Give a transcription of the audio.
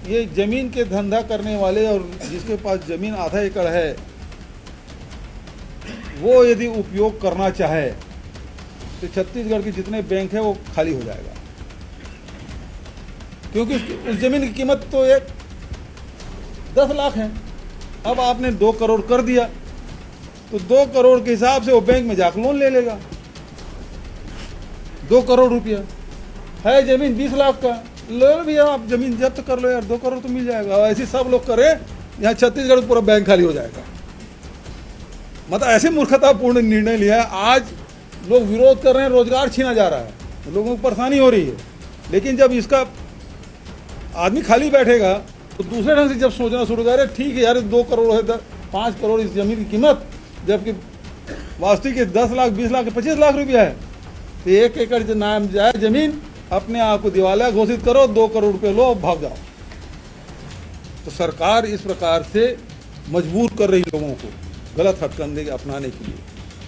ये जमीन के धंधा करने वाले और जिसके पास जमीन आधा एकड़ है, वो यदि उपयोग करना चाहे तो छत्तीसगढ़ के जितने बैंक है वो खाली हो जाएगा, क्योंकि उस जमीन की कीमत तो 10 लाख है। अब आपने 2 करोड़ कर दिया तो 2 करोड़ के हिसाब से वो बैंक में जाकर लोन ले लेगा। 2 करोड़ रुपया है, जमीन 20 लाख का, लो भैया आप जमीन जब्त कर लो यार, 2 करोड़ तो मिल जाएगा। ऐसे सब लोग करें, यहाँ छत्तीसगढ़ पूरा बैंक खाली हो जाएगा। मतलब ऐसे मूर्खतापूर्ण निर्णय लिया है। आज लोग विरोध कर रहे हैं, रोजगार छीना जा रहा है, लोगों को परेशानी हो रही है, लेकिन जब इसका आदमी खाली बैठेगा तो दूसरे ढंग से जब सोचना शुरू करे, ठीक है यार 2 करोड़ है, 5 करोड़ इस जमीन की कीमत, जबकि वास्तविक 10 लाख 20 लाख 25 लाख रुपया है, तो 1 एकड़ जो नाम जाए जमीन, अपने आप को दिवालिया घोषित करो, 2 करोड़ रुपये लो, भाग जाओ। तो सरकार इस प्रकार से मजबूर कर रही लोगों को गलत हथकंडे अपनाने के लिए।